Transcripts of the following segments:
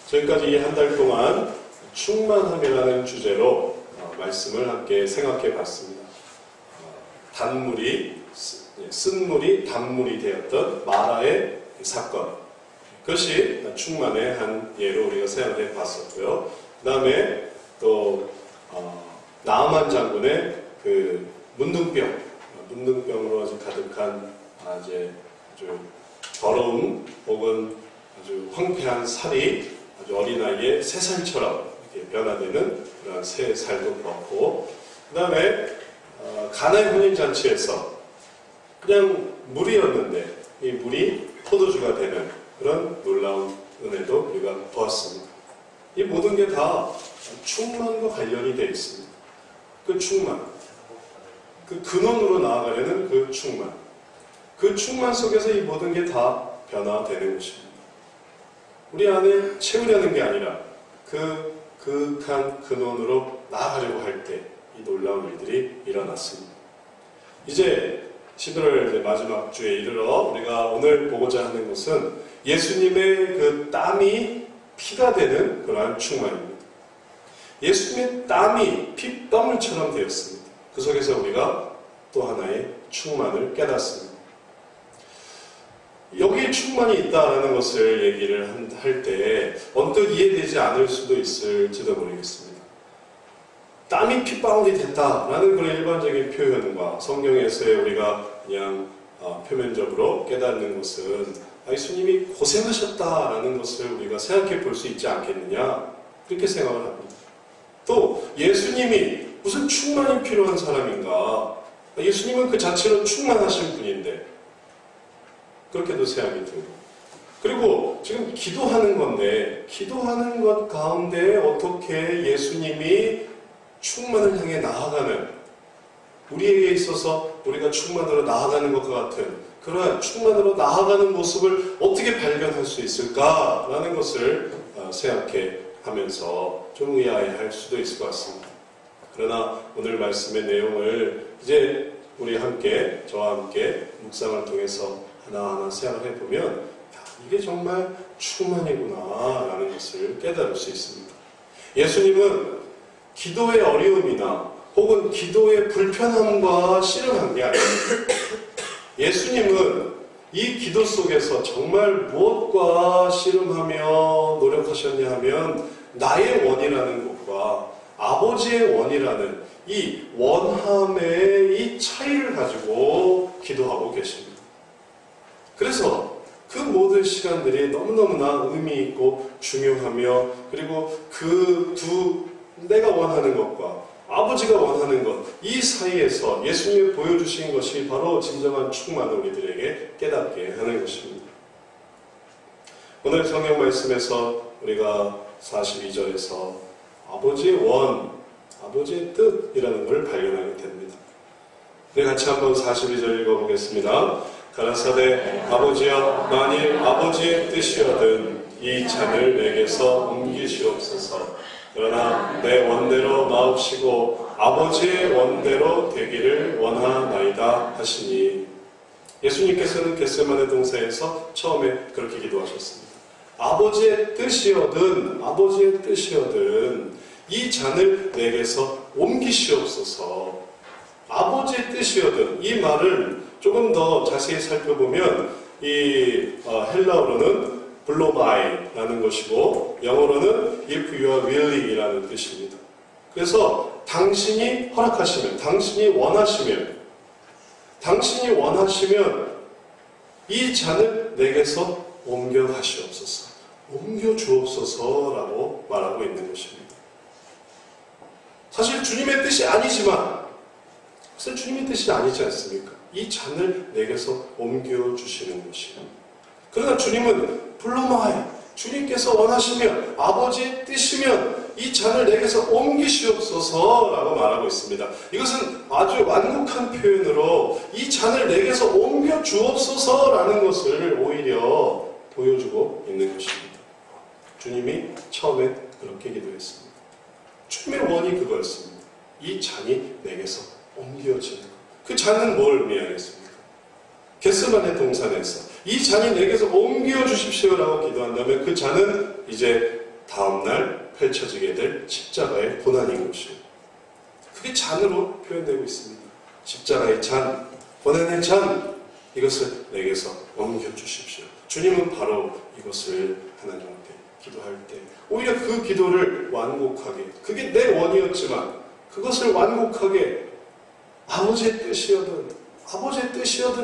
지금까지 이 한 달 동안 충만함이라는 주제로 말씀을 함께 생각해 봤습니다. 쓴 물이 단물이 되었던 마라의 사건, 그것이 충만의 한 예로 우리가 생각해 봤었고요. 그 다음에 또 나아만 장군의 그 문둥병으로 아주 가득한 아주 더러운 혹은 아주 황폐한 살이 아주 어린아이의 새 살처럼 이렇게 변화되는 그런 새 살도 보았고, 그 다음에 가나의 혼인잔치에서 그냥 물이었는데 이 물이 포도주가 되는 그런 놀라운 은혜도 우리가 보았습니다. 이 모든 게 다 충만과 관련이 되어 있습니다. 그 충만, 그 근원으로 나아가려는 그 충만 속에서 이 모든 게 다 변화되는 것입니다. 우리 안에 채우려는 게 아니라 그 극한 근원으로 나아가려고 할 때 이 놀라운 일들이 일어났습니다. 이제 11월 마지막 주에 이르러 우리가 오늘 보고자 하는 것은 예수님의 그 땀이 피가 되는 그러한 충만입니다. 예수님의 땀이 피방울처럼 되었습니다. 그 속에서 우리가 또 하나의 충만을 깨닫습니다. 여기에 충만이 있다는 것을 얘기를 할 때 언뜻 이해되지 않을 수도 있을지도 모르겠습니다. 땀이 핏방울이 됐다라는 그런 일반적인 표현과 성경에서의 우리가 그냥 표면적으로 깨닫는 것은 예수님이 고생하셨다라는 것을 우리가 생각해 볼 수 있지 않겠느냐, 그렇게 생각을 합니다. 또 예수님이 무슨 충만이 필요한 사람인가, 예수님은 그 자체로 충만하신 분인데 그렇게도 생각이 들고, 그리고 지금 기도하는 건데 기도하는 것 가운데 어떻게 예수님이 충만을 향해 나아가는, 우리에게 있어서 우리가 충만으로 나아가는 것과 같은 그러한 충만으로 나아가는 모습을 어떻게 발견할 수 있을까라는 것을 생각해 하면서 좀 의아해할 수도 있을 것 같습니다. 그러나 오늘 말씀의 내용을 이제 우리 함께, 저와 함께 묵상을 통해서 하나하나 생각해 보면 이게 정말 충만이구나 라는 것을 깨달을 수 있습니다. 예수님은 기도의 어려움이나 혹은 기도의 불편함과 씨름한 게 아닙니다. 예수님은 이 기도 속에서 정말 무엇과 씨름하며 노력하셨냐 하면 나의 원이라는 것과 아버지의 원이라는 이 원함의 이 차이를 가지고 기도하고 계십니다. 그래서 그 모든 시간들이 너무너무나 의미 있고 중요하며, 그리고 내가 원하는 것과 아버지가 원하는 것, 이 사이에서 예수님이 보여주신 것이 바로 진정한 충만을 우리들에게 깨닫게 하는 것입니다. 오늘 성경 말씀에서 우리가 42절에서 아버지의 원, 아버지의 뜻이라는 걸 발견하게 됩니다. 네, 같이 한번 42절 읽어보겠습니다. 가라사대 아버지여, 만일 아버지의 뜻이거든 이 잔을 내게서 옮기시옵소서. 그러나 내 원대로 마옵시고 아버지의 원대로 되기를 원하나이다 하시니, 예수님께서는 겟세마네 동산에서 처음에 그렇게 기도하셨습니다. 아버지의 뜻이거든 이 잔을 내게서 옮기시옵소서. 아버지의 뜻이거든, 이 말을 조금 더 자세히 살펴보면 이 헬라어로는 블로마이라는 것이고 영어로는 if you are willing이라는 뜻입니다. 그래서 당신이 허락하시면, 당신이 원하시면 이 잔을 내게서 옮겨가시옵소서, 옮겨주옵소서라고 말하고 있는 것입니다. 사실 주님의 뜻이 아니지만, 사실 주님의 뜻이 아니지 않습니까? 이 잔을 내게서 옮겨주시는 것이에요. 그러나 주님은 블로마이, 주님께서 원하시면, 아버지의 뜻이면 이 잔을 내게서 옮기시옵소서라고 말하고 있습니다. 이것은 아주 완곡한 표현으로 이 잔을 내게서 옮겨주옵소서라는 것을 오히려 보여주고 있는 것입니다. 주님이 처음에 그렇게 기도했습니다. 주님의 원이 그거였습니다. 이 잔이 내게서 옮겨지는 것. 그 잔은 뭘 의미하겠습니까? 겟세마네 동산에서 이 잔이 내게서 옮겨 주십시오라고 기도한다면 그 잔은 이제 다음날 펼쳐지게 될 십자가의 고난인 것이에요. 그게 잔으로 표현되고 있습니다. 십자가의 잔, 고난의 잔, 이것을 내게서 옮겨주십시오. 주님은 바로 이것을 하나님한테 기도할 때 오히려 그 기도를 완곡하게, 그게 내 원이었지만 그것을 완곡하게 아버지의 뜻이여든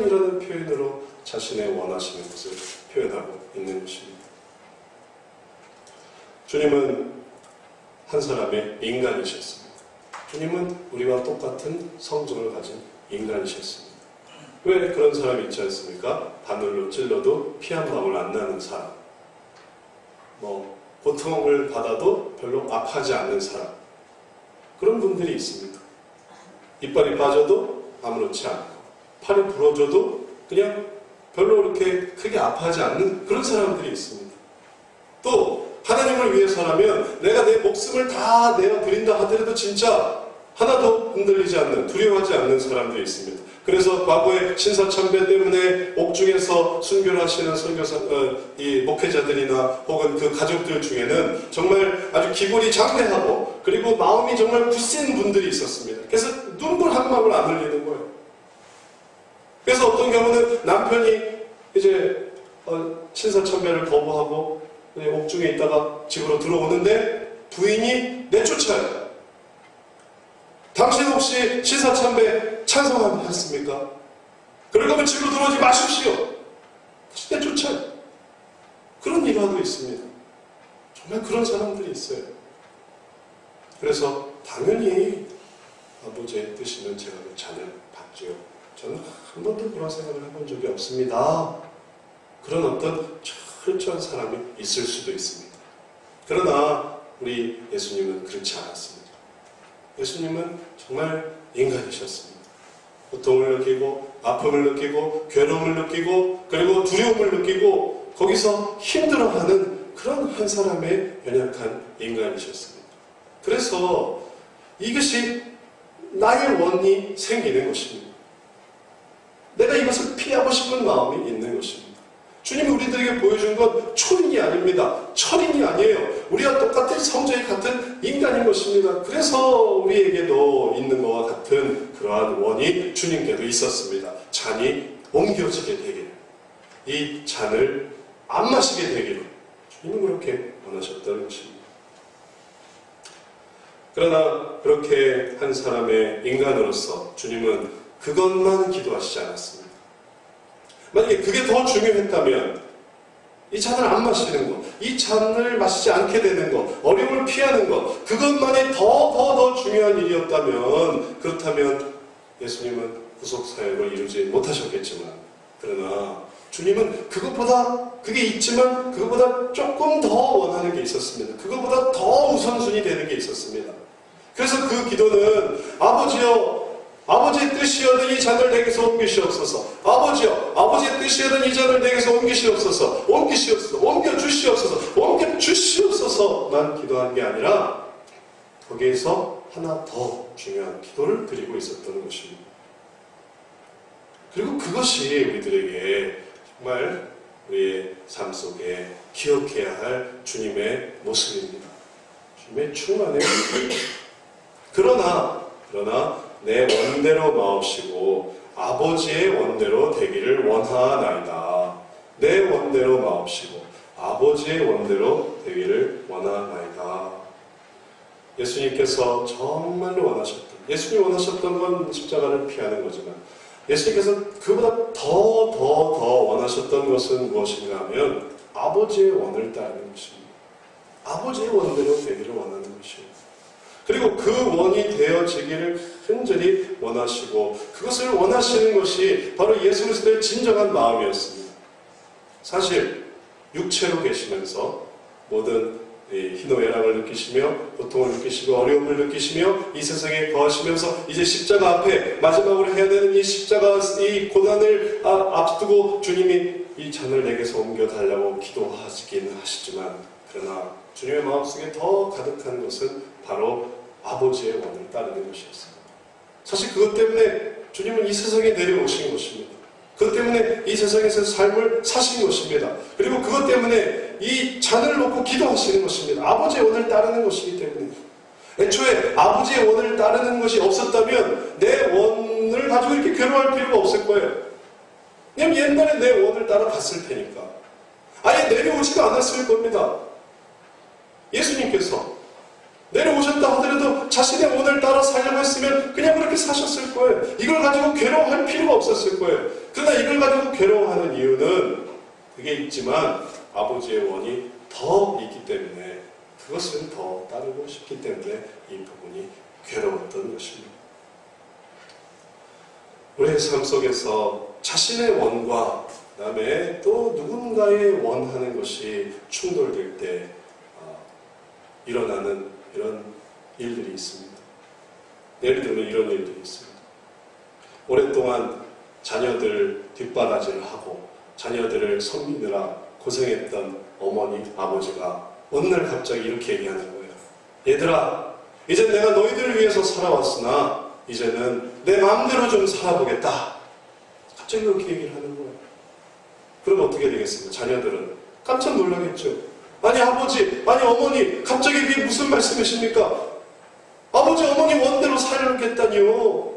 이라는 표현으로 자신의 원하시는 것을 표현하고 있는 것입니다. 주님은 한 사람의 인간이셨습니다. 주님은 우리와 똑같은 성정을 가진 인간이셨습니다. 왜 그런 사람이 있지 않습니까? 바늘로 찔러도 피 한 방울 안 나는 사람, 고통을 받아도 별로 아파하지 않는 사람, 그런 분들이 있습니다. 이빨이 빠져도 아무렇지 않고 팔이 부러져도 그냥 별로 그렇게 크게 아파하지 않는 그런 사람들이 있습니다. 또 하나님을 위해서라면 내가 내 목숨을 다 내어드린다 하더라도 진짜 하나도 흔들리지 않는, 두려워하지 않는 사람들이 있습니다. 그래서 과거에 신사참배 때문에 옥중에서 순교를 하시는 선교사, 이 목회자들이나 혹은 그 가족들 중에는 정말 아주 기골이 장대하고 그리고 마음이 정말 굳센 분들이 있었습니다. 그래서 눈물 한 방울 안 흘리는 거예요. 그래서 어떤 경우는 남편이 이제 신사참배를 거부하고 옥중에 있다가 집으로 들어오는데 부인이 내쫓아요. 당신 혹시 신사참배 찬성하셨습니까? 그럴 거면 집으로 들어오지 마십시오. 다시 내쫓아요. 그런 일화도 있습니다. 정말 그런 사람들이 있어요. 그래서 당연히 아버지의 뜻이면 제가 그 잔을 받지요. 저는 한 번도 그런 생각을 해본 적이 없습니다. 그런 어떤 철저한 사람이 있을 수도 있습니다. 그러나 우리 예수님은 그렇지 않았습니다. 예수님은 정말 인간이셨습니다. 고통을 느끼고 아픔을 느끼고 괴로움을 느끼고 그리고 두려움을 느끼고 거기서 힘들어하는 그런 한 사람의 연약한 인간이셨습니다. 그래서 이것이 나의 원이 생기는 것입니다. 내가 이것을 피하고 싶은 마음이 있는 것입니다. 주님이 우리들에게 보여준 건 초인이 아닙니다. 철인이 아니에요. 우리와 똑같은 성질이 같은 인간인 것입니다. 그래서 우리에게도 있는 것과 같은 그러한 원이 주님께도 있었습니다. 잔이 옮겨지게 되기를, 이 잔을 안 마시게 되기를 주님은 그렇게 원하셨던 것입니다. 그러나 그렇게 한 사람의 인간으로서 주님은 그것만 기도하시지 않았습니다. 만약에 그게 더 중요했다면 이 잔을 안 마시는 것, 이 잔을 마시지 않게 되는 것, 어려움을 피하는 것, 그것만이 더 중요한 일이었다면, 그렇다면 예수님은 구속사역을 이루지 못하셨겠지만, 그러나 주님은 그게 있지만 그것보다 조금 더 원하는 게 있었습니다. 그것보다 더 우선순위 되는 게 있었습니다. 그래서 그 기도는 아버지여, 아버지의 뜻이여든 이 잔을 내게서 옮기시옵소서. 아버지여, 아버지의 뜻이여든 이 잔을 내게서 옮기시옵소서. 옮겨주시옵소서만 기도한 게 아니라 거기에서 하나 더 중요한 기도를 드리고 있었던 것입니다. 그리고 그것이 우리들에게 정말 우리의 삶 속에 기억해야 할 주님의 모습입니다. 주님의 충만의 모습입니다. 그러나 내 원대로 마옵시고 아버지의 원대로 되기를 원하나이다. 내 원대로 마옵시고 아버지의 원대로 되기를 원하나이다. 예수님께서 정말로 원하셨던, 예수님이 원하셨던 건 십자가를 피하는 거지만 예수님께서 그보다 더 원하셨던 것은 무엇인가 하면 아버지의 원을 따르는 것입니다. 아버지의 원대로 되기를 원하는 것입니다. 그리고 그 원이 되어지기를 흔절히 원하시고 그것을 원하시는 것이 바로 예수 그리스도의 진정한 마음이었습니다. 사실 육체로 계시면서 모든 희노애락을 느끼시며 고통을 느끼시고 어려움을 느끼시며 이 세상에 거하시면서 이제 십자가 앞에 마지막으로 해야 되는 이 십자가 이 고난을 앞두고 주님이 이 잔을 내게서 옮겨달라고 기도하시긴 하시지만 그러나 주님의 마음속에 더 가득한 것은 바로 아버지의 원을 따르는 것이었습니다. 사실 그것 때문에 주님은 이 세상에 내려오신 것입니다. 그것 때문에 이 세상에서 삶을 사신 것입니다. 그리고 그것 때문에 이 잔을 놓고 기도하시는 것입니다. 아버지의 원을 따르는 것이기 때문에. 애초에 아버지의 원을 따르는 것이 없었다면 내 원을 가지고 이렇게 괴로워할 필요가 없을 거예요. 왜냐면 옛날에 내 원을 따라갔을 테니까. 아예 내려오지도 않았을 겁니다. 예수님께서 내려오셨다 하더라도 자신의 원을 따라 살려고 했으면 그냥 그렇게 사셨을 거예요. 이걸 가지고 괴로워할 필요가 없었을 거예요. 그러나 이걸 가지고 괴로워하는 이유는 그게 있지만 아버지의 원이 더 있기 때문에 그것을 더 따르고 싶기 때문에 이 부분이 괴로웠던 것입니다. 우리의 삶 속에서 자신의 원과 그 다음에 또 누군가의 원하는 것이 충돌될 때 일어나는 이런 일들이 있습니다. 예를 들면 이런 일들이 있습니다. 오랫동안 자녀들 뒷바라지를 하고 자녀들을 섬기느라 고생했던 어머니, 아버지가 어느 날 갑자기 이렇게 얘기하는 거예요. 얘들아, 이제 내가 너희들을 위해서 살아왔으나 이제는 내 마음대로 좀 살아보겠다. 갑자기 그렇게 얘기를 하는 거예요. 그럼 어떻게 되겠습니까? 자녀들은 깜짝 놀라겠죠. 아니 아버지, 아니 어머니, 갑자기 이게 무슨 말씀이십니까? 아버지, 어머니 원대로 살려겠다니요.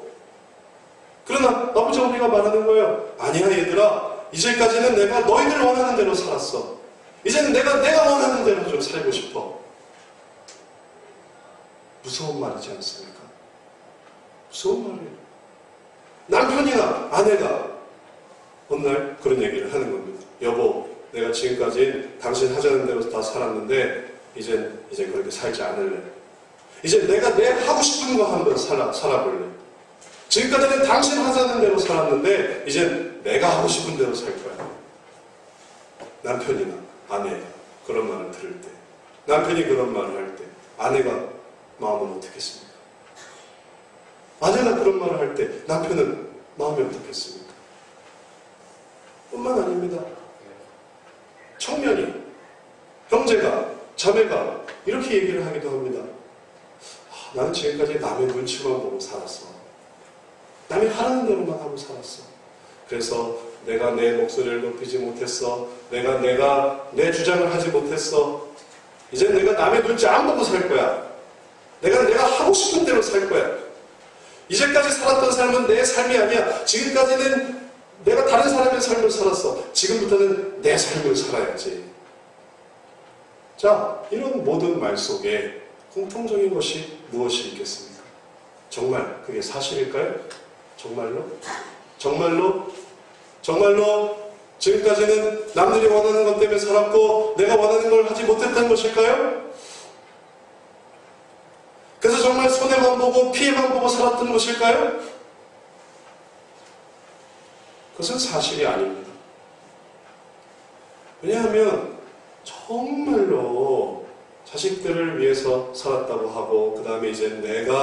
그러나 아버지, 어머니가 말하는 거예요. 아니야 얘들아, 이제까지는 내가 너희들 원하는 대로 살았어. 이제는 내가 원하는 대로 좀 살고 싶어. 무서운 말이지 않습니까? 무서운 말이에요. 남편이나 아내가 어느 날 그런 얘기를 하는 겁니다. 여보, 내가 지금까지 당신 하자는 대로 다 살았는데 이제 그렇게 살지 않을래. 이제 내가 내 하고 싶은 거 한번 살아볼래. 지금까지는 당신 하자는 대로 살았는데 이제 내가 하고 싶은 대로 살 거야. 남편이나 아내가 그런 말을 들을 때, 남편이 그런 말을 할 때 아내가 마음은 어떻겠습니까? 아내가 그런 말을 할 때 남편은 마음이 어떻겠습니까? 뿐만 아닙니다. 청년이, 형제가, 자매가 이렇게 얘기를 하기도 합니다. 나는 지금까지 남의 눈치만 보고 살았어. 남이 하라는 대로만 하고 살았어. 그래서 내가 내 목소리를 높이지 못했어. 내가 내 주장을 하지 못했어. 이제 내가 남의 눈치 안 보고 살 거야. 내가 하고 싶은 대로 살 거야. 이제까지 살았던 삶은 내 삶이 아니야. 지금까지는 내가 다른 사람의 삶을 살았어. 지금부터는 내 삶을 살아야지. 자, 이런 모든 말 속에 공통적인 것이 무엇이 있겠습니까? 정말 그게 사실일까요? 정말로 지금까지는 남들이 원하는 것 때문에 살았고 내가 원하는 걸 하지 못했던 것일까요? 그래서 정말 손해만 보고 피해만 보고 살았던 것일까요? 그것은 사실이 아닙니다. 왜냐하면 정말로 자식들을 위해서 살았다고 하고 그 다음에 이제 내가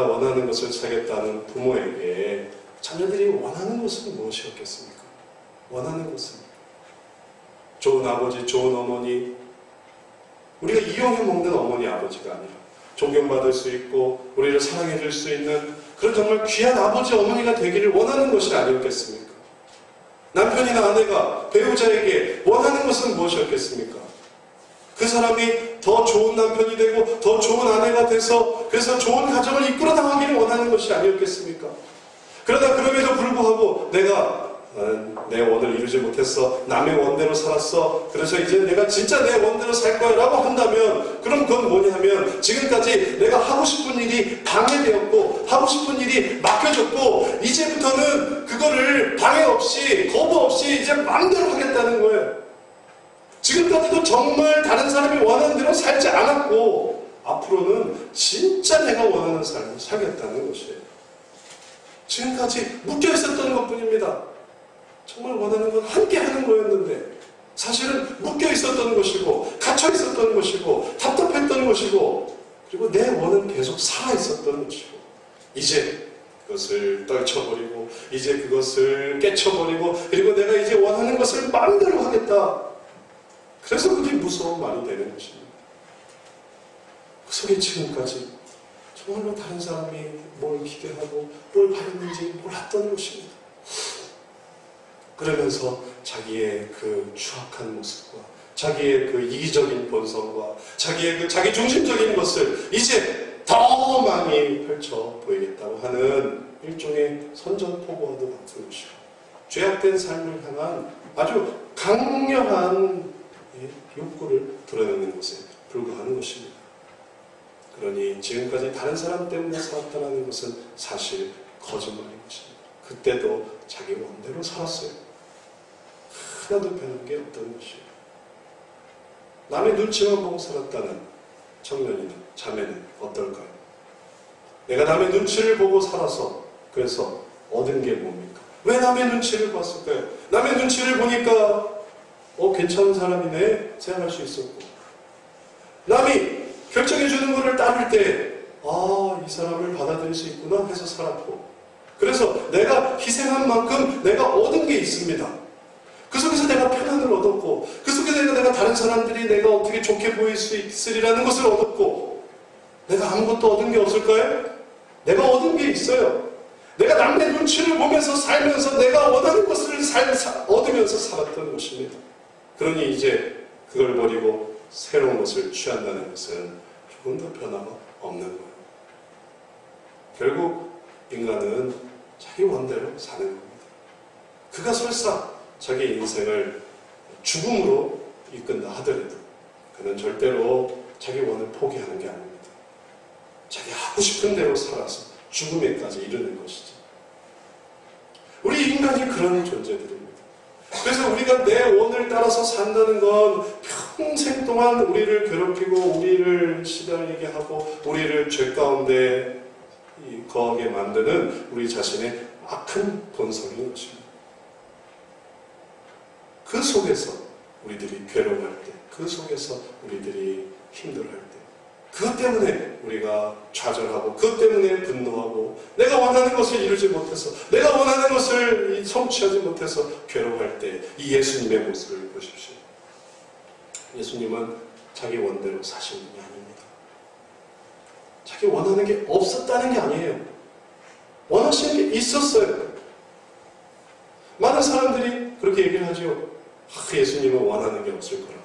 원하는 것을 살겠다는 부모에게 자녀들이 원하는 것은 무엇이었겠습니까? 원하는 것은 좋은 아버지, 좋은 어머니, 우리가 이용해 먹는 어머니, 아버지가 아니라 존경받을 수 있고 우리를 사랑해 줄 수 있는 그런 정말 귀한 아버지, 어머니가 되기를 원하는 것이 아니었겠습니까? 남편이나 아내가 배우자에게 원하는 것은 무엇이었겠습니까? 그 사람이 더 좋은 남편이 되고 더 좋은 아내가 돼서 그래서 좋은 가정을 이끌어 나가기를 원하는 것이 아니었겠습니까? 그러나 그럼에도 불구하고 내가 내 원을 이루지 못했어. 남의 원대로 살았어. 그래서 이제 내가 진짜 내 원대로 살 거야 라고 한다면 그럼 그건 뭐냐면 지금까지 내가 하고 싶은 일이 방해되었고 하고 싶은 일이 막혀졌고 이제부터는 그거를 방해 없이 거부 없이 이제 마음대로 하겠다는 거예요. 지금까지도 정말 다른 사람이 원하는 대로 살지 않았고 앞으로는 진짜 내가 원하는 삶을 살겠다는 것이에요. 지금까지 묶여 있었던 것뿐입니다. 정말 원하는 건 함께 하는 거였는데 사실은 묶여 있었던 것이고 갇혀 있었던 것이고 답답했던 것이고 그리고 내 원은 계속 살아 있었던 것이고 이제 그것을 떨쳐버리고 이제 그것을 깨쳐버리고 그리고 내가 이제 원하는 것을 마음대로 하겠다. 그래서 그게 무서운 말이 되는 것입니다. 그 속에 지금까지 정말로 다른 사람이 뭘 기대하고 뭘 바랬는지 몰랐던 것입니다. 그러면서 자기의 그 추악한 모습과 자기의 그 이기적인 본성과 자기의 그 자기 중심적인 것을 이제 더 많이 펼쳐 보이겠다고 하는 일종의 선전포고와도 같은 것이고, 죄악된 삶을 향한 아주 강력한 욕구를 드러내는 것에 불과하는 것입니다. 그러니 지금까지 다른 사람 때문에 살았다는 것은 사실 거짓말인 것입니다. 그때도 자기 원대로 살았어요. 하나도 변한 게 없던 것이에요. 남의 눈치만 보고 살았다는 청년이나 자매는 어떨까요? 내가 남의 눈치를 보고 살아서 그래서 얻은 게 뭡니까? 왜 남의 눈치를 봤을까요? 남의 눈치를 보니까 괜찮은 사람이네 생각할 수 있었고, 남이 결정해주는 것을 따를 때 이 사람을 받아들일 수 있구나 해서 살았고, 그래서 내가 희생한 만큼 내가 얻은 게 있습니다. 그 속에서 내가 편안을 얻었고, 그 속에서 내가 다른 사람들이 내가 어떻게 좋게 보일 수 있으리라는 것을 얻었고, 내가 아무것도 얻은 게 없을까요? 내가 얻은 게 있어요. 내가 남의 눈치를 보면서 살면서 내가 원하는 것을 얻으면서 살았던 것입니다. 그러니 이제 그걸 버리고 새로운 것을 취한다는 것은 조금 더 변화가 없는 거예요. 결국 인간은 자기 원대로 사는 겁니다. 그가 설사 자기 인생을 죽음으로 이끈다 하더라도 그는 절대로 자기 원을 포기하는 게 아닙니다. 자기 하고 싶은 대로 살아서 죽음에까지 이르는 것이죠. 우리 인간이 그런 존재들입니다. 그래서 우리가 내 원을 따라서 산다는 건 평생 동안 우리를 괴롭히고 우리를 시달리게 하고 우리를 죄 가운데 거하게 만드는 우리 자신의 악한 본성인 것입니다. 그 속에서 우리들이 괴로워할 때, 그 속에서 우리들이 힘들어할 때, 그것 때문에 우리가 좌절하고 그것 때문에 분노하고 내가 원하는 것을 이루지 못해서 내가 원하는 것을 성취하지 못해서 괴로워할 때 이 예수님의 모습을 보십시오. 예수님은 자기 원대로 사신 분이 아닙니다. 자기 원하는 게 없었다는 게 아니에요. 원하시는 게 있었어요. 많은 사람들이 그렇게 얘기를 하죠. 예수님은 원하는 게 없을 거라.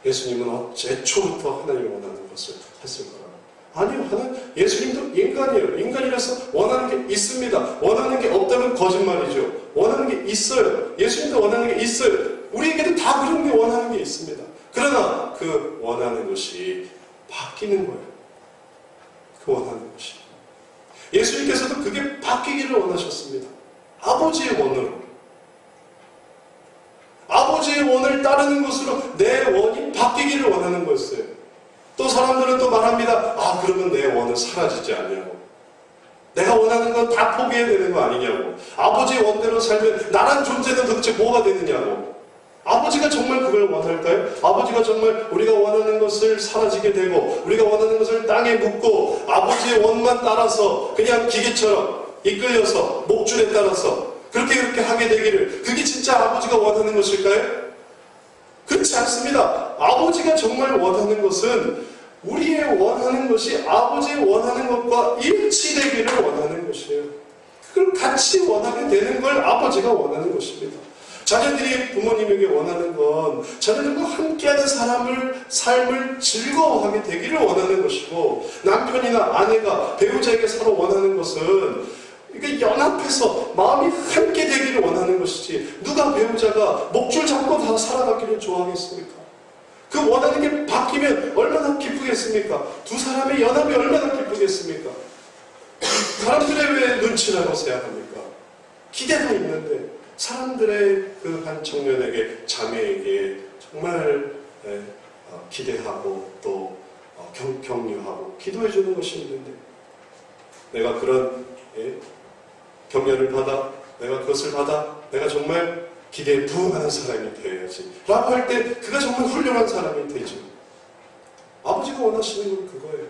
예수님은 애초부터 하나님이 원하는 것을 했을 거라. 아니요. 예수님도 인간이에요. 인간이라서 원하는 게 있습니다. 원하는 게 없다면 거짓말이죠. 원하는 게 있어요. 예수님도 원하는 게 있어요. 우리에게도 다 그런 게 원하는 게 있습니다. 그러나 그 원하는 것이 바뀌는 거예요. 그 원하는 것이. 예수님께서도 그게 바뀌기를 원하셨습니다. 아버지의 원으로. 아버지의 원을 따르는 것으로 내 원이 바뀌기를 원하는 거였어요. 또 사람들은 또 말합니다. 그러면 내 원은 사라지지 않냐고. 내가 원하는 건 다 포기해야 되는 거 아니냐고. 아버지의 원대로 살면 나란 존재는 도대체 뭐가 되느냐고. 아버지가 정말 그걸 원할까요? 아버지가 정말 우리가 원하는 것을 사라지게 되고 우리가 원하는 것을 땅에 묻고 아버지의 원만 따라서 그냥 기계처럼 이끌려서 목줄에 따라서 그렇게 하게 되기를, 그게 진짜 아버지가 원하는 것일까요? 그렇지 않습니다. 아버지가 정말 원하는 것은 우리의 원하는 것이 아버지의 원하는 것과 일치되기를 원하는 것이에요. 그걸 같이 원하게 되는 걸 아버지가 원하는 것입니다. 자녀들이 부모님에게 원하는 건 자녀들과 함께하는 삶을 즐거워하게 되기를 원하는 것이고, 남편이나 아내가 배우자에게 서로 원하는 것은 이게 연합해서 마음이 함께 되기를 원하는 것이지, 누가 배우자가 목줄 잡고 다 살아가기를 좋아하겠습니까? 그 원하는 게 바뀌면 얼마나 기쁘겠습니까? 두 사람의 연합이 얼마나 기쁘겠습니까? 사람들의 왜 눈치라고 생각합니까? 기대도 있는데 사람들의 그 한 청년에게, 자매에게 정말 기대하고 또 격려하고 기도해 주는 것이 있는데, 내가 그런 격려를 받아, 내가 그것을 받아, 내가 정말 기대에 부응하는 사람이 되어야지 라고 할 때 그가 정말 훌륭한 사람이 되죠. 아버지가 원하시는 건 그거예요.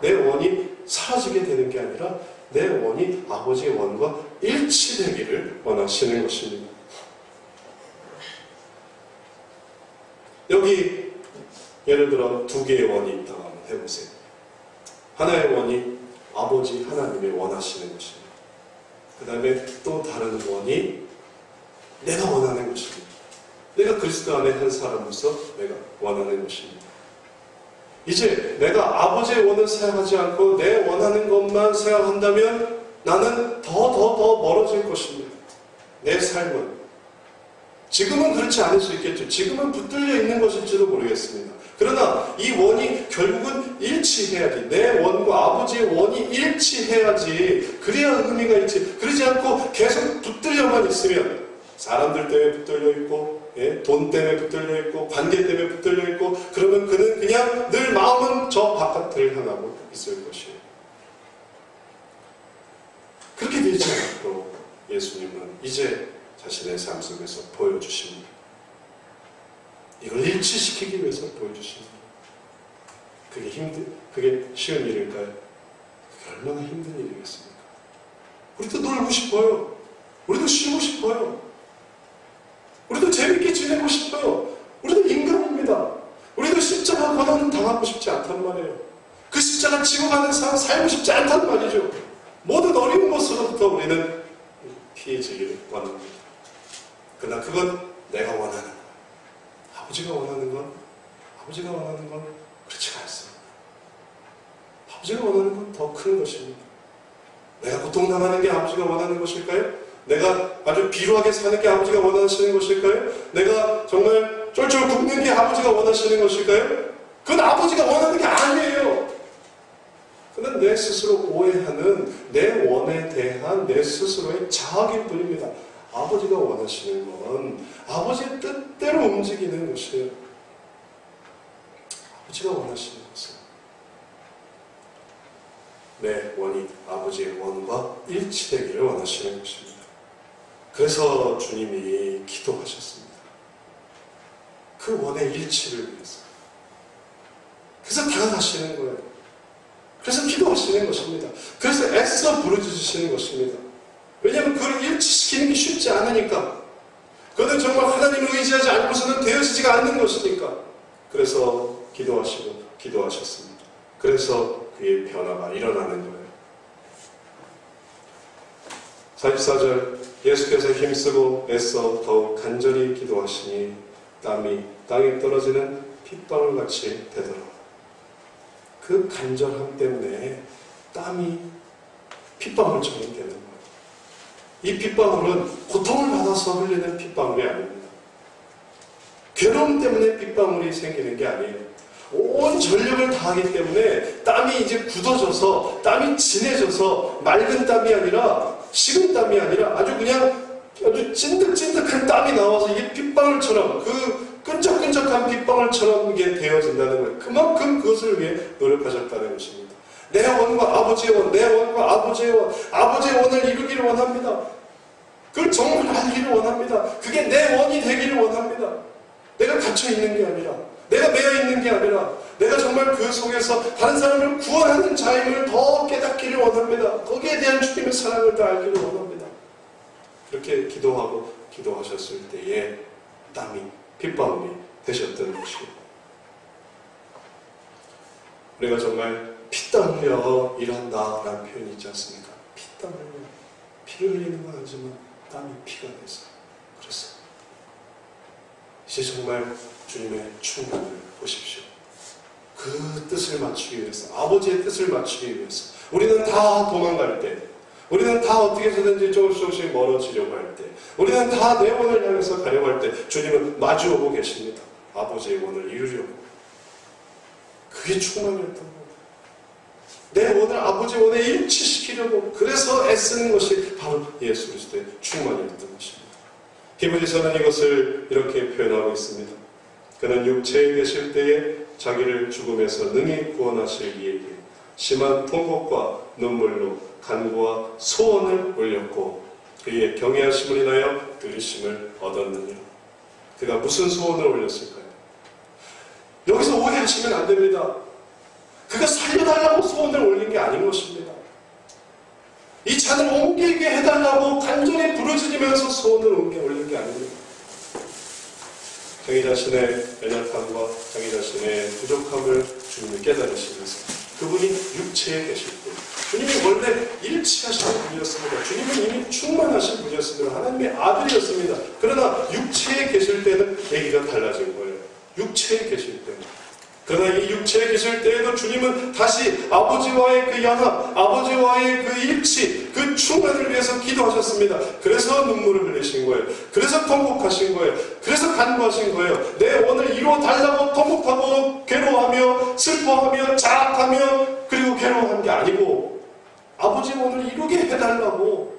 내 원이 사라지게 되는 게 아니라 내 원이 아버지의 원과 일치되기를 원하시는 것입니다. 여기 예를 들어 두 개의 원이 있다고 한번 해보세요. 하나의 원이 아버지 하나님의 원하시는 것입니다. 그 다음에 또 다른 원이 내가 원하는 것입니다. 내가 그리스도 안에 한 사람으로서 내가 원하는 것입니다. 이제 내가 아버지의 원을 생각하지 않고 내 원하는 것만 생각한다면 나는 더 멀어질 것입니다. 내 삶은. 지금은 그렇지 않을 수 있겠죠. 지금은 붙들려 있는 것일지도 모르겠습니다. 그러나 이 원이 결국은 일치해야지. 내 원과 아버지의 원이 일치해야지. 그래야 의미가 있지. 그러지 않고 계속 붙들려만 있으면 사람들 때문에 붙들려 있고, 돈 때문에 붙들려 있고, 관계 때문에 붙들려 있고, 그러면 그는 그냥 늘 마음은 저 바깥을 향하고 있을 것이에요. 그렇게 되지 않고 예수님은 이제 자신의 삶 속에서 보여주십니다. 이걸 일치시키기 위해서 보여주십니다. 그게 쉬운 일일까요? 그게 얼마나 힘든 일이겠습니까? 우리도 놀고 싶어요. 우리도 쉬고 싶어요. 우리도 재밌게 지내고 싶어요. 우리도 인간입니다. 우리도 십자가 고난은 당하고 싶지 않단 말이에요. 그 십자가 지고 가는 삶 살고 싶지 않단 말이죠. 모든 어려운 것으로부터 우리는 피해지기를 원합니다. 그러나 그건 내가 원하는 것. 아버지가 원하는 건 그렇지가 않습니다. 아버지가 원하는 건 더 큰 것입니다. 내가 고통당하는 게 아버지가 원하는 것일까요? 내가 아주 비루하게 사는 게 아버지가 원하시는 것일까요? 내가 정말 쫄쫄 굶는 게 아버지가 원하시는 것일까요? 그건 아버지가 원하는 게 아니에요. 그건 내 스스로 오해하는 내 원에 대한 내 스스로의 자학일 뿐입니다. 아버지가 원하시는 건 아버지의 뜻대로 움직이는 것이에요. 아버지가 원하시는 것은 내 원이 아버지의 원과 일치되기를 원하시는 것입니다. 그래서 주님이 기도하셨습니다. 그 원의 일치를 위해서. 그래서 다가가시는 거예요. 그래서 기도하시는 것입니다. 그래서 애써 부르짖으시는 것입니다. 왜냐하면 그걸 일치시키는 게 쉽지 않으니까. 그거는 정말 하나님을 의지하지 않고서는 되어지지가 않는 것이니까. 그래서 기도하셨습니다. 그래서 그의 변화가 일어나는 거예요. 44절 예수께서 힘쓰고 애써 더욱 간절히 기도하시니 땀이 땅에 떨어지는 핏방울같이 되더라. 그 간절함 때문에 땀이 핏방울처럼 되는 거예요. 이 핏방울은 고통을 받아서 흘리는 핏방울이 아닙니다. 괴로움 때문에 핏방울이 생기는 게 아니에요. 온 전력을 다하기 때문에 땀이 이제 굳어져서 땀이 진해져서 맑은 땀이 아니라 식은 땀이 아니라 아주 찐득찐득한 땀이 나와서 이게 핏방울처럼 그 끈적끈적한 핏방울처럼 이게 되어진다는 거예요. 그만큼 그것을 위해 노력하셨다는 것입니다. 내 원과 아버지의 원, 내 원과 아버지의 원, 아버지의 원을 이루기를 원합니다. 그걸 정말 알기를 원합니다. 그게 내 원이 되기를 원합니다. 내가 갇혀있는 게 아니라, 내가 매여있는 게 아니라, 내가 정말 그 속에서 다른 사람을 구원하는 자임을 더 깨닫기를 원합니다. 거기에 대한 주님의 사랑을 더 알기를 원합니다. 그렇게 기도하셨을 때에 땀이 핏방울이 되셨던 것이고, 우리가 정말 피땀 흘려 일한다라는 표현이 있지 않습니까? 피땀 흘려, 피를 흘리는 건 아니지만 땀이 피가 돼서 그렇습니다. 이제 정말 주님의 충만을 보십시오. 그 뜻을 맞추기 위해서, 아버지의 뜻을 맞추기 위해서 우리는 다 도망갈 때, 우리는 다 어떻게 해서든지 조금씩 멀어지려고 할 때, 우리는 다 내 원을 향해서 가려고 할 때 주님은 마주오고 계십니다. 아버지의 원을 이루려고. 그게 충만이었던 겁니다. 내 원을 아버지의 원에 일치시키려고. 그래서 애쓰는 것이 바로 예수 그리스도의 충만이었던 것입니다. 히브리서는 이것을 이렇게 표현하고 있습니다. 그는 육체에 계실 때에 자기를 죽음에서 능히 구원하실 이에게 심한 통곡과 눈물로 간구와 소원을 올렸고 그의 경외하심을 인하여 들으심을 얻었느니라. 그가 무슨 소원을 올렸을까요? 여기서 오해하시면 안 됩니다. 그가 살려달라고 소원을 올린 게 아닌 것입니다. 이 잔을 옮기게 해달라고 간절히 부르짖으면서 소원을 올린 게 아닙니다. 자기 자신의 연약함과 자기 자신의 부족함을 주님이 깨달으시면서 그분이 육체에 계실 때 주님이 원래 일치하시는 분이었습니다. 주님은 이미 충만하신 분이었습니다. 하나님의 아들이었습니다. 그러나 육체에 계실 때는 얘기가 달라진 거예요. 육체에 계실 때는. 그러나 이 육체에 계실 때에도 주님은 다시 아버지와의 그 연합, 아버지와의 그 일치, 그 충만을 위해서 기도하셨습니다. 그래서 눈물을 흘리신 거예요. 그래서 통곡하신 거예요. 그래서 간구하신 거예요. 내 원을 이루어 달라고 통곡하고 괴로워하며 슬퍼하며 자학하며 그리고 괴로워한 게 아니고 아버지 원을 이루게 해달라고,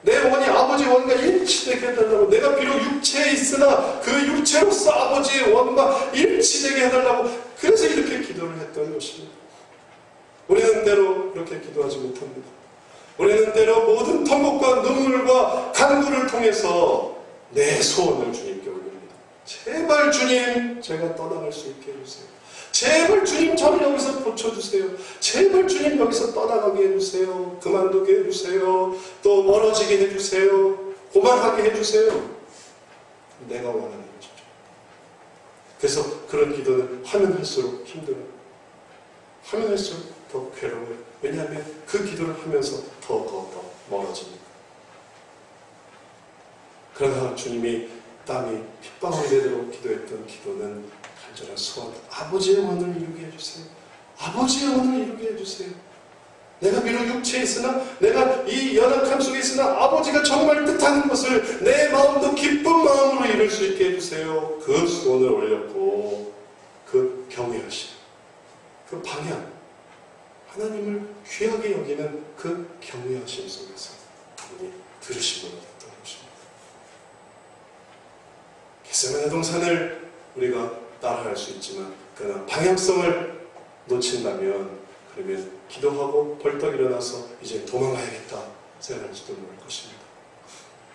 내 원이 아버지 원과 일치되게 해달라고, 내가 비록 육체에 있으나 그 육체로서 아버지의 원과 일치되게 해달라고, 그래서 이렇게 기도를 했던 것입니다. 우리는 때로 그렇게 기도하지 못합니다. 우리는 때로 모든 통곡과 눈물과 간구를 통해서 내 소원을 주님께 올립니다. 제발 주님, 제가 떠나갈 수 있게 해주세요. 제발 주님, 저를 여기서 고쳐주세요. 제발 주님, 여기서 떠나가게 해주세요. 그만두게 해주세요. 또 멀어지게 해주세요. 고만하게 해주세요. 내가 원하는 것이죠. 그래서 그런 기도는 하면 할수록 힘들어요. 하면 할수록 더 괴로워요. 왜냐하면 그 기도를 하면서 더 멀어집니다. 그러나 주님이 땀이 핏방울이 되도록 기도했던 기도는 간절한 소원, 아버지의 원을 이루게 해주세요. 아버지의 원을 이루게 해주세요. 내가 비록 육체에 있으나, 내가 이 연약함 속에 있으나 아버지가 정말 뜻하는 것을 내 마음도 기쁜 마음으로 이룰 수 있게 해주세요. 그 소원을 올렸고, 그 경외하심, 그 방향, 하나님을 귀하게 여기는 그 경외하심 속에서 그분이 들으신 분이었던 것입니다. 겟세마네 동산을 우리가 따라갈 수 있지만, 그러나 방향성을 놓친다면, 그러면 기도하고 벌떡 일어나서 이제 도망가야겠다 생각할지도 모를 것입니다.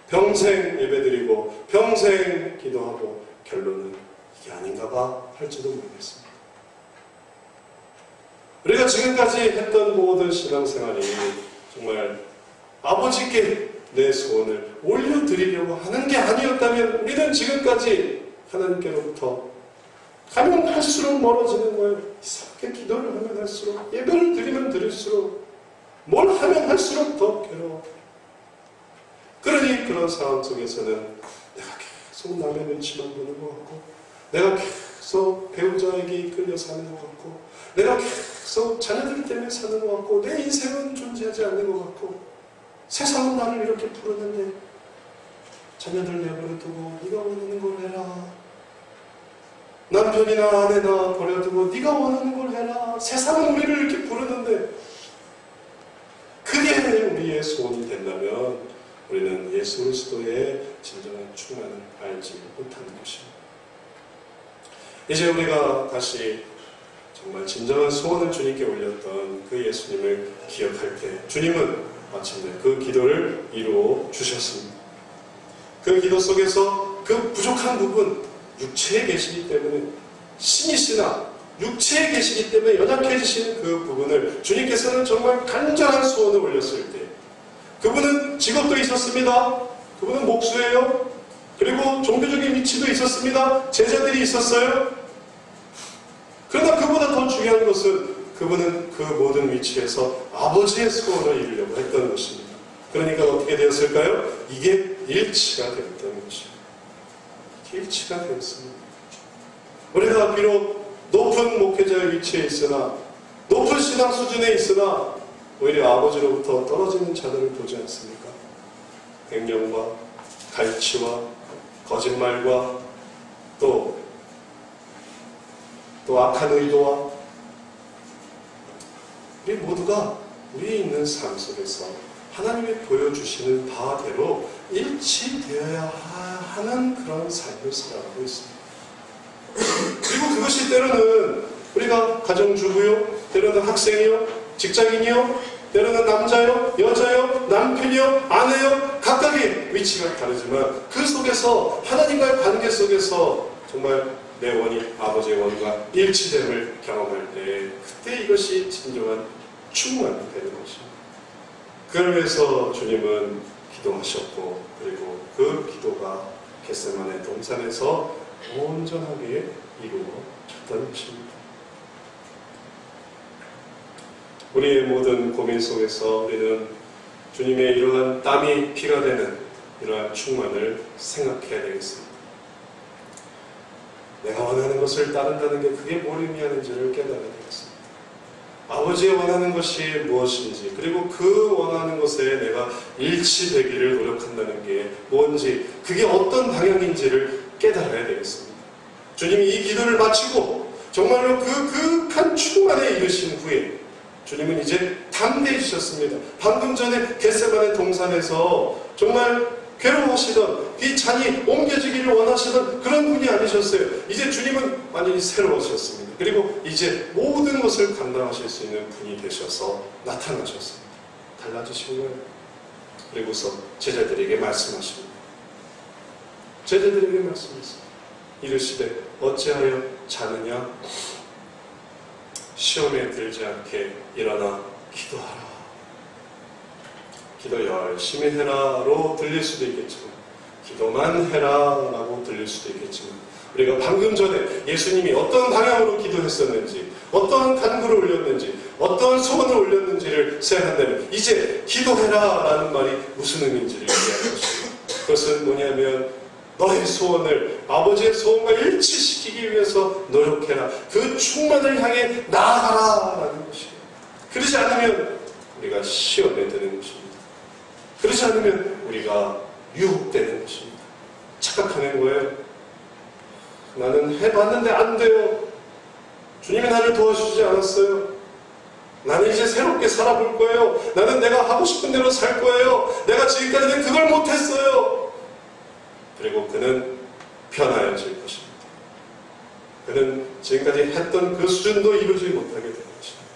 평생 예배드리고 평생 기도하고 결론은 이게 아닌가 봐 할지도 모르겠습니다. 우리가 지금까지 했던 모든 신앙생활이 정말 아버지께 내 소원을 올려드리려고 하는 게 아니었다면 우리는 지금까지 하나님께로부터 가면 할수록 멀어지는 거예요. 이상하게 기도를 하면 할수록, 예배를 드리면 드릴수록, 뭘 하면 할수록 더 괴로워. 그러니 그런 상황 속에서는 내가 계속 남의 눈치만 보는 것 같고, 내가 계속 배우자에게 이끌려 사는 것 같고, 내가 계속 자녀들 때문에 사는 것 같고, 내 인생은 존재하지 않는 것 같고, 세상은 나를 이렇게 부르는데 자녀들 내버려 두고 네가 원하는 걸 해라. 남편이나 아내나 버려두고 네가 원하는 걸 해라. 세상은 우리를 이렇게 부르는데 그게 우리의 소원이 된다면 우리는 예수 그리스도의 진정한 충만을 알지 못하는 것입니다. 이제 우리가 다시 정말 진정한 소원을 주님께 올렸던 그 예수님을 기억할 때 주님은 마침내 그 기도를 이루어 주셨습니다. 그 기도 속에서 그 부족한 부분, 육체에 계시기 때문에, 신이시나 육체에 계시기 때문에 연약해지시는 그 부분을 주님께서는 정말 간절한 소원을 올렸을 때, 그분은 직업도 있었습니다. 그분은 목수예요. 그리고 종교적인 위치도 있었습니다. 제자들이 있었어요. 그러나 그보다 더 중요한 것은 그분은 그 모든 위치에서 아버지의 소원을 이루려고 했던 것입니다. 그러니까 어떻게 되었을까요? 이게 일치가 되었던 것입니다. 일치가 되었습니다. 우리가 비록 높은 목회자의 위치에 있으나, 높은 신앙 수준에 있으나 오히려 아버지로부터 떨어지는 자들을 보지 않습니까? 횡령과 갈취와 거짓말과 또 악한 의도와, 우리 모두가 우리 있는 삶 속에서 하나님이 보여주시는 바대로 일치되어야 하는 그런 삶을 살아가고 있습니다. 그리고 그것이 때로는 우리가 가정주부요, 때로는 학생이요, 직장인이요, 때로는 남자요, 여자요, 남편이요, 아내요, 각각의 위치가 다르지만 그 속에서 하나님과의 관계 속에서 정말 내 원이 아버지의 원과 일치됨을 경험할 때 그때 이것이 진정한 충만이 되는 것입니다. 그걸 위해서 주님은 기도하셨고, 그리고 그 기도가 겟세마네 동산에서 온전하게 이루어졌던 것입니다. 우리의 모든 고민 속에서 우리는 주님의 이러한 땀이 피가 되는 이러한 충만을 생각해야 되겠습니다. 내가 원하는 것을 따른다는 게 그게 뭘 의미하는지를 깨달아야 되겠습니다. 아버지의 원하는 것이 무엇인지, 그리고 그 원하는 것에 내가 일치되기를 노력한다는 게 뭔지, 그게 어떤 방향인지를 깨달아야 되겠습니다. 주님이 이 기도를 마치고 정말로 그 극한 충만에 이르신 후에 주님은 이제 담대해지셨습니다. 방금 전에 겟세마네 동산에서 정말 괴로워하시던, 이 잔이 옮겨지기를 원하시던 그런 분이 아니셨어요. 이제 주님은 완전히 새로워졌습니다. 그리고 이제 모든 것을 감당하실 수 있는 분이 되셔서 나타나셨습니다. 달라지신 거예요. 그리고서 제자들에게 말씀하십니다. 제자들에게 말씀하십니다. 이르시되 어찌하여 자느냐? 시험에 들지 않게 일어나 기도하라. 기도 열심히 해라로 들릴 수도 있겠지만, 기도만 해라라고 들릴 수도 있겠지만, 우리가 방금 전에 예수님이 어떤 방향으로 기도했었는지, 어떠한 간구를 올렸는지, 어떠한 소원을 올렸는지를 생각한다면 이제 기도해라라는 말이 무슨 의미인지를 이해할 것입니다. 그것은 뭐냐면 너의 소원을 아버지의 소원과 일치시키기 위해서 노력해라. 그 충만을 향해 나아가라라는 것이에요. 그러지 않으면 우리가 시험에 드는 것입니다. 그러지 않으면 우리가 유혹되는 것입니다. 착각하는 거예요. 나는 해봤는데 안 돼요. 주님이 나를 도와주지 않았어요. 나는 이제 새롭게 살아볼 거예요. 나는 내가 하고 싶은 대로 살 거예요. 내가 지금까지는 그걸 못했어요. 그리고 그는 편하여질 것입니다. 그는 지금까지 했던 그 수준도 이루지 못하게 될 것입니다.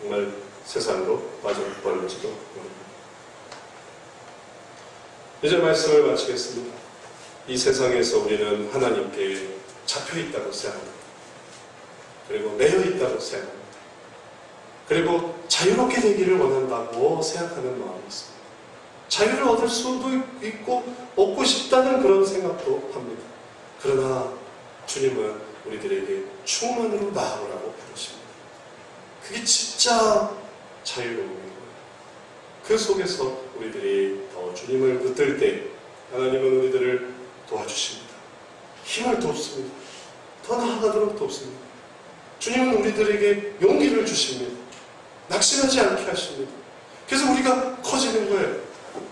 정말 세상으로 빠져버릴지도 모릅니다. 이제 말씀을 마치겠습니다. 이 세상에서 우리는 하나님께 잡혀있다고 생각합니다. 그리고 매여있다고 생각합니다. 그리고 자유롭게 되기를 원한다고 생각하는 마음이 있습니다. 자유를 얻을 수도 있고 얻고 싶다는 그런 생각도 합니다. 그러나 주님은 우리들에게 충만으로 나아오라고 부르십니다. 그게 진짜 자유로운 거예요. 그 속에서 우리들이 더 주님을 붙들 때 하나님은 우리들을 도와주십니다. 힘을 돕습니다. 더 나아가도록 돕습니다. 주님은 우리들에게 용기를 주십니다. 낙심하지 않게 하십니다. 그래서 우리가 커지는 거예요.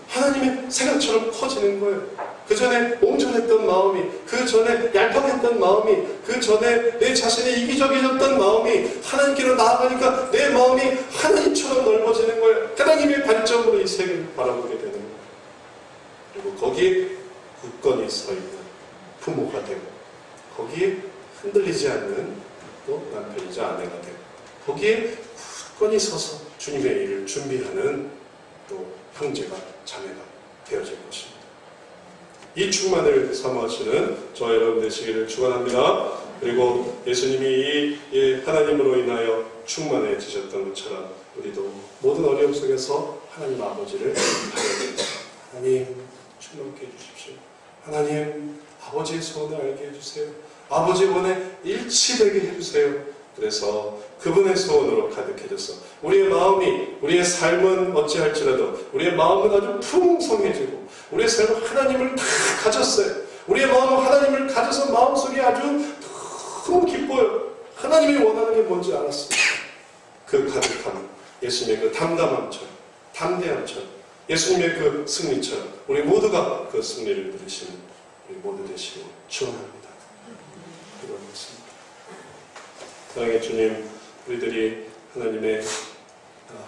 하나님의 생각처럼 커지는 거예요. 그 전에 옹졸했던 마음이, 그 전에 얄팍했던 마음이, 그 전에 내 자신이 이기적이었던 마음이 하나님께로 나아가니까 내 마음이 하나님처럼 넓어지는 거예요. 하나님의 관점으로 이 세계를 바라보게 되는 거예요. 그리고 거기에 굳건히 서 있는 부모가 되고, 거기에 흔들리지 않는 또 남편이자 아내가 되고, 거기에 굳건히 서서 주님의 일을 준비하는 또 형제가 자매가 되어질 것입니다. 이 충만을 사모하시는 저와 여러분 되시기를 축원합니다. 그리고 예수님이 이 하나님으로 인하여 충만해지셨던 것처럼 우리도 모든 어려움 속에서 하나님 아버지를 바라봅니다. 하나님 충만케 해주십시오. 하나님 아버지의 소원을 알게 해주세요. 아버지의 원에 일치되게 해주세요. 그래서 그분의 소원으로 가득해져서 우리의 마음이, 우리의 삶은 어찌할지라도 우리의 마음은 아주 풍성해지고 우리의 삶은 하나님을 다 가졌어요. 우리의 마음은 하나님을 가져서 마음속에 아주 너무 기뻐요. 하나님이 원하는 게 뭔지 알았습니다. 그 가득함, 예수님의 그 담담함처럼, 담대함처럼, 예수님의 그 승리처럼 우리 모두가 그 승리를 누리시는 우리 모두 되시고 축원합니다. 기도하겠습니다. 사랑의 주님, 우리들이 하나님의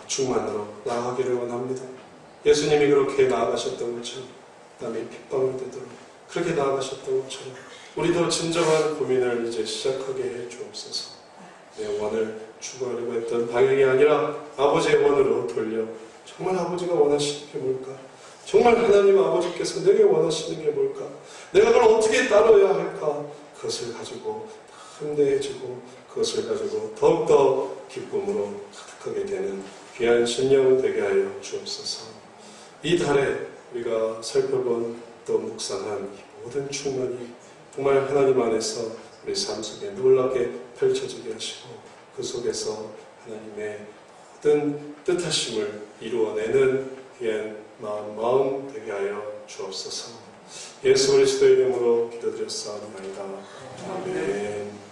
충만으로 나아가기를 원합니다. 예수님이 그렇게 나아가셨던 것처럼 남의 핏방울 되도록 그렇게 나아가셨던 것처럼 우리도 진정한 고민을 이제 시작하게 해 주옵소서. 내 원을 추구하려고 했던 방향이 아니라 아버지의 원으로 돌려 정말 아버지가 원하시는 게 뭘까? 정말 하나님 아버지께서 내게 원하시는 게 뭘까? 내가 그걸 어떻게 따라야 할까? 그것을 가지고 담대해지고 그것을 가지고 더욱더 기쁨으로 가득하게 되는 귀한 신령 되게 하여 주옵소서. 이 달에 우리가 살펴본 또 묵상한 이 모든 충만이 정말 하나님 안에서 우리 삶 속에 놀랍게 펼쳐지게 하시고 그 속에서 하나님의 모든 뜻하심을 이루어내는 귀한 마음 되게 하여 주옵소서. 예수 그리스도의 이름으로 기도드렸사옵나이다. 아멘.